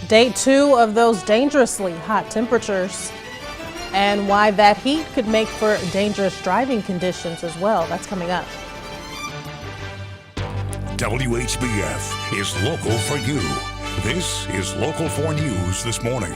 Day 2 of those dangerously hot temperatures and why that heat could make for dangerous driving conditions as well. That's coming up. WHBF is local for you. This is Local 4 News this morning.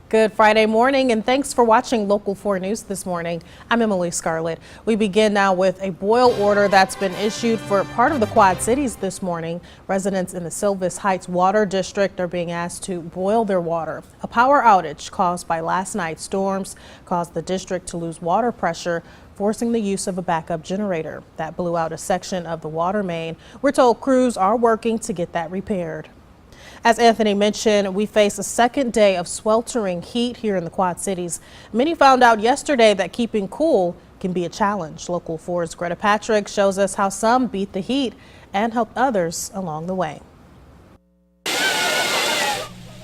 Good Friday morning, and thanks for watching Local 4 News this morning. I'm Emily Scarlett. We begin now with a boil order that's been issued for part of the Quad Cities this morning. Residents in the Silvis Heights Water District are being asked to boil their water. A power outage caused by last night's storms caused the district to lose water pressure, forcing the use of a backup generator. That blew out a section of the water main. We're told crews are working to get that repaired. As Anthony mentioned, we face a second day of sweltering heat here in the Quad Cities. Many found out yesterday that keeping cool can be a challenge. Local 4's Greta Patrick shows us how some beat the heat and helped others along the way.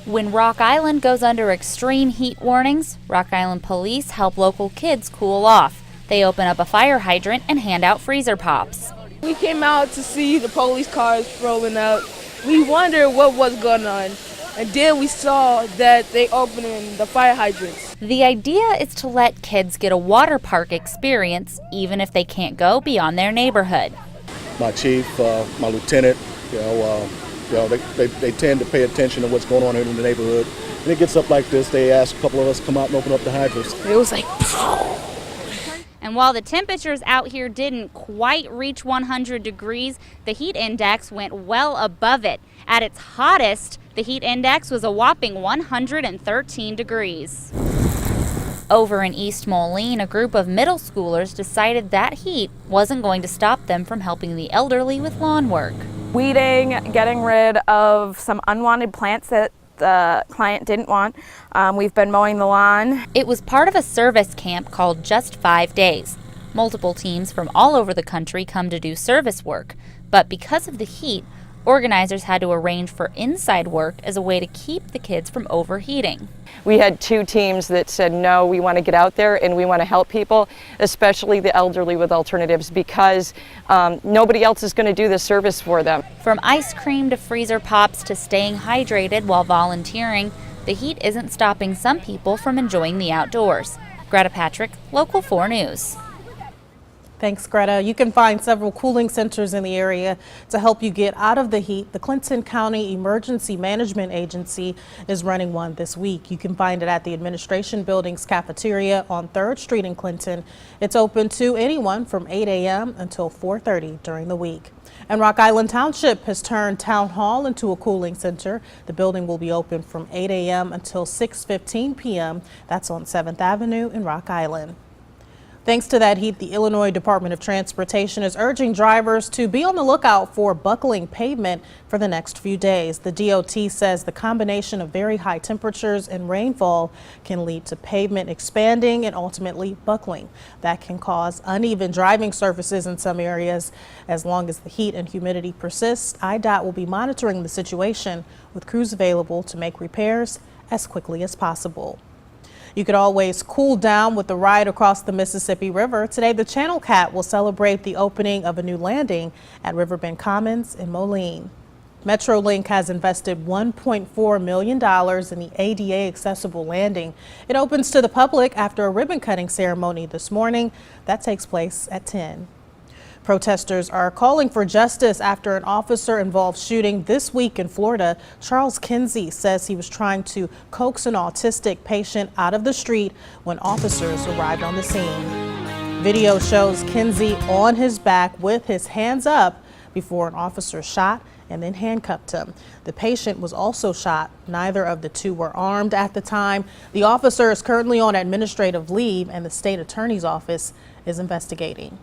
When Rock Island goes under extreme heat warnings, Rock Island police help local kids cool off. They open up a fire hydrant and hand out freezer pops. We came out to see the police cars rolling out. We wondered what was going on, and then we saw that they opening the fire hydrants. The idea is to let kids get a water park experience, even if they can't go beyond their neighborhood. My chief, my lieutenant, they tend to pay attention to what's going on in the neighborhood. When it gets up like this, they ask a couple of us to come out and open up the hydrants. It was like, and while the temperatures out here didn't quite reach 100 degrees, the heat index went well above it. At its hottest, the heat index was a whopping 113 degrees. Over in East Moline, a group of middle schoolers decided that heat wasn't going to stop them from helping the elderly with lawn work. Weeding, getting rid of some unwanted plants that the client didn't want. We've been mowing the lawn. It was part of a service camp called Just 5 Days. Multiple teams from all over the country come to do service work, but because of the heat, organizers had to arrange for inside work as a way to keep the kids from overheating. We had 2 teams that said, no, we want to get out there and we want to help people, especially the elderly with alternatives, because nobody else is going to do this service for them. From ice cream to freezer pops to staying hydrated while volunteering, the heat isn't stopping some people from enjoying the outdoors. Greta Patrick, Local 4 News. Thanks, Greta. You can find several cooling centers in the area to help you get out of the heat. The Clinton County Emergency Management Agency is running one this week. You can find it at the Administration Building's cafeteria on 3rd Street in Clinton. It's open to anyone from 8 a.m. until 4:30 during the week. And Rock Island Township has turned Town Hall into a cooling center. The building will be open from 8 a.m. until 6:15 p.m. That's on 7th Avenue in Rock Island. Thanks to that heat, the Illinois Department of Transportation is urging drivers to be on the lookout for buckling pavement for the next few days. The DOT says the combination of very high temperatures and rainfall can lead to pavement expanding and ultimately buckling. That can cause uneven driving surfaces in some areas. As long as the heat and humidity persist, IDOT will be monitoring the situation with crews available to make repairs as quickly as possible. You could always cool down with the ride across the Mississippi River. Today, the Channel Cat will celebrate the opening of a new landing at Riverbend Commons in Moline. Metrolink has invested $1.4 million in the ADA accessible landing. It opens to the public after a ribbon cutting ceremony this morning. That takes place at 10. Protesters are calling for justice after an officer-involved shooting this week in Florida. Charles Kinsey says he was trying to coax an autistic patient out of the street when officers arrived on the scene. Video shows Kinsey on his back with his hands up before an officer shot and then handcuffed him. The patient was also shot. Neither of the two were armed at the time. The officer is currently on administrative leave and the state attorney's office is investigating.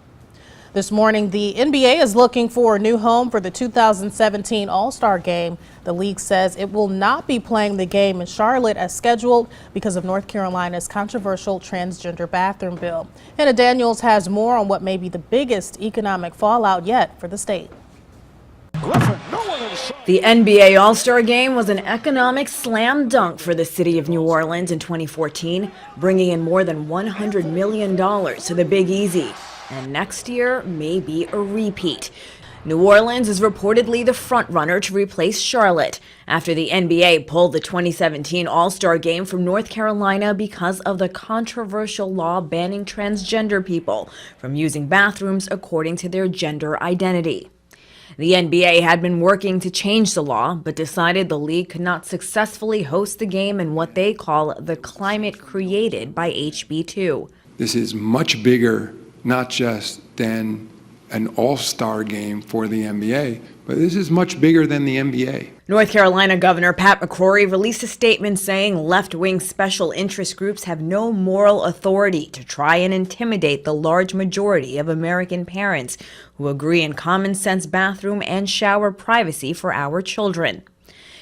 This morning, the NBA is looking for a new home for the 2017 All-Star Game. The league says it will not be playing the game in Charlotte as scheduled because of North Carolina's controversial transgender bathroom bill. Hannah Daniels has more on what may be the biggest economic fallout yet for the state. The NBA All-Star Game was an economic slam dunk for the city of New Orleans in 2014, bringing in more than $100 million to the Big Easy. And next year may be a repeat. New Orleans is reportedly the frontrunner to replace Charlotte after the NBA pulled the 2017 All-Star Game from North Carolina because of the controversial law banning transgender people from using bathrooms according to their gender identity. The NBA had been working to change the law, but decided the league could not successfully host the game in what they call the climate created by HB2. This is much bigger, not just than an all-star game for the NBA, but this is much bigger than the NBA. North Carolina Governor Pat McCrory released a statement saying left-wing special interest groups have no moral authority to try and intimidate the large majority of American parents who agree in common-sense bathroom and shower privacy for our children.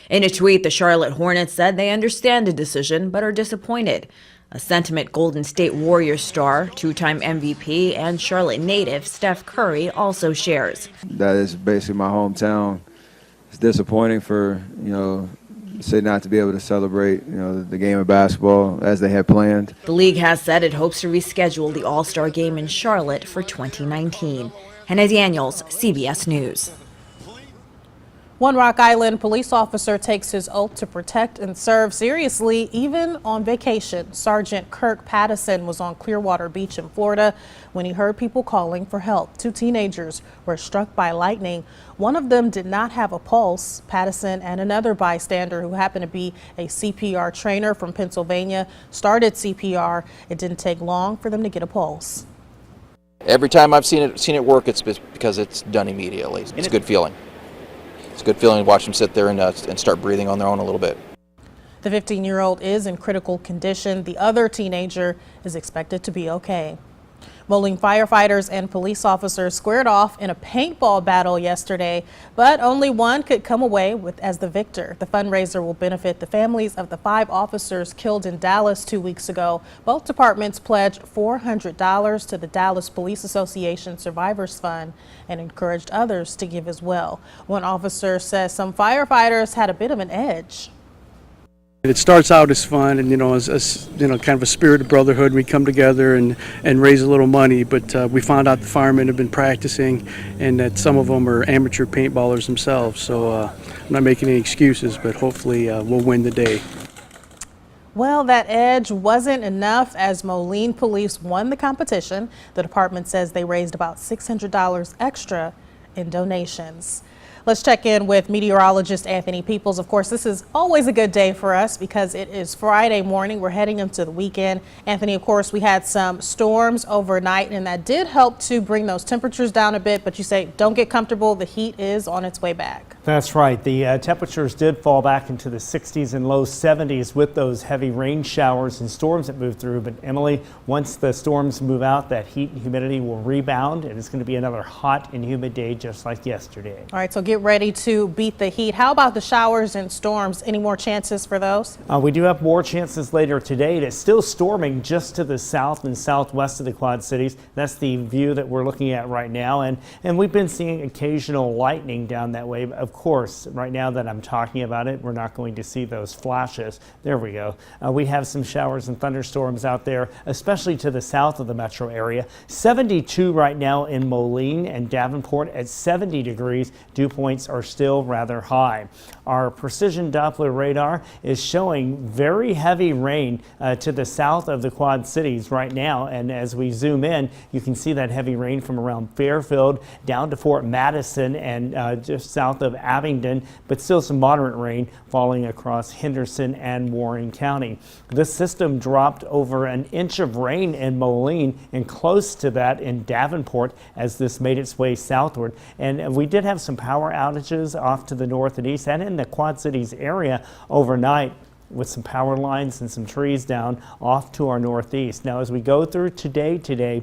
In a tweet, the Charlotte Hornets said they understand the decision but are disappointed. A sentiment Golden State Warriors star, two-time MVP, and Charlotte native Steph Curry also shares. That is basically my hometown. It's disappointing for, say not to be able to celebrate, the game of basketball as they had planned. The league has said it hopes to reschedule the All-Star Game in Charlotte for 2019. Hannah Daniels, CBS News. One Rock Island police officer takes his oath to protect and serve seriously, even on vacation. Sergeant Kirk Pattison was on Clearwater Beach in Florida when he heard people calling for help. Two teenagers were struck by lightning. One of them did not have a pulse. Pattison and another bystander, who happened to be a CPR trainer from Pennsylvania, started CPR. It didn't take long for them to get a pulse. Every time I've seen it work, it's because it's done immediately. It's a good feeling. It's a good feeling to watch them sit there and start breathing on their own a little bit. The 15-year-old is in critical condition. The other teenager is expected to be okay. Moline firefighters and police officers squared off in a paintball battle yesterday, but only one could come away as the victor. The fundraiser will benefit the families of the 5 officers killed in Dallas 2 weeks ago. Both departments pledged $400 to the Dallas Police Association Survivors Fund and encouraged others to give as well. One officer says some firefighters had a bit of an edge. It starts out as fun and, as kind of a spirit of brotherhood. We come together and raise a little money, but we found out the firemen have been practicing and that some of them are amateur paintballers themselves. So I'm not making any excuses, but hopefully we'll win the day. Well, that edge wasn't enough as Moline Police won the competition. The department says they raised about $600 extra in donations. Let's check in with meteorologist Anthony Peoples. Of course, this is always a good day for us because it is Friday morning. We're heading into the weekend. Anthony, of course, we had some storms overnight, and that did help to bring those temperatures down a bit. But you say don't get comfortable. The heat is on its way back. That's right. The temperatures did fall back into the 60s and low 70s with those heavy rain showers and storms that moved through. But Emily, once the storms move out, that heat and humidity will rebound, and it's going to be another hot and humid day just like yesterday. All right, so get ready to beat the heat. How about the showers and storms? Any more chances for those? We do have more chances later today. It's still storming just to the south and southwest of the Quad Cities. That's the view that we're looking at right now. And we've been seeing occasional lightning down that way. Of course, right now that I'm talking about it, we're not going to see those flashes. There we go. We have some showers and thunderstorms out there, especially to the south of the metro area. 72 right now in Moline and Davenport at 70 degrees. Dew points are still rather high. Our precision Doppler radar is showing very heavy rain to the south of the Quad Cities right now. And as we zoom in, you can see that heavy rain from around Fairfield down to Fort Madison and just south of Abingdon, but still some moderate rain falling across Henderson and Warren County. This system dropped over an inch of rain in Moline and close to that in Davenport as this made its way southward. And we did have some power outages off to the north and east and in the Quad Cities area overnight, with some power lines and some trees down off to our northeast. Now, as we go through today,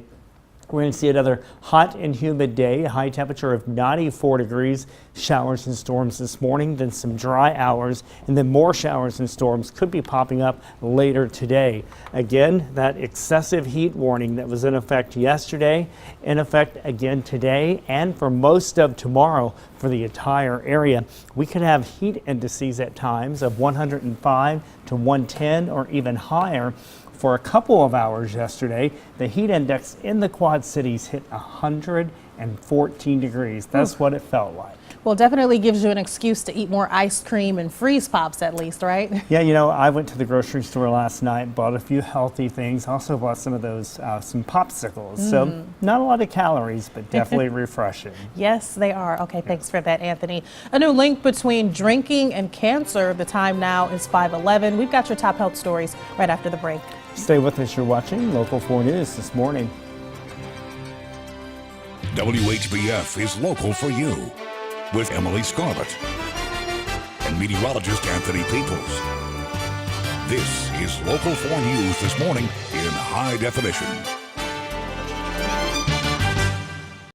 we're going to see another hot and humid day, a high temperature of 94 degrees, showers and storms this morning, then some dry hours, and then more showers and storms could be popping up later today. Again, that excessive heat warning that was in effect yesterday, in effect again today, and for most of tomorrow for the entire area. We could have heat indices at times of 105 to 110 or even higher. For a couple of hours yesterday, the heat index in the Quad Cities hit 100 and 14 degrees. That's what it felt like. Well, definitely gives you an excuse to eat more ice cream and freeze pops at least, right? Yeah, you know, I went to the grocery store last night, bought a few healthy things, also bought some of those, some popsicles. So not a lot of calories, but definitely refreshing. Yes, they are. Okay, thanks for that, Anthony. A new link between drinking and cancer. The time now is 5:11. We've got your top health stories right after the break. Stay with us. You're watching Local 4 News this morning. WHBF is local for you with Emily Scarlett and meteorologist Anthony Peoples. This is Local 4 News this morning in high definition.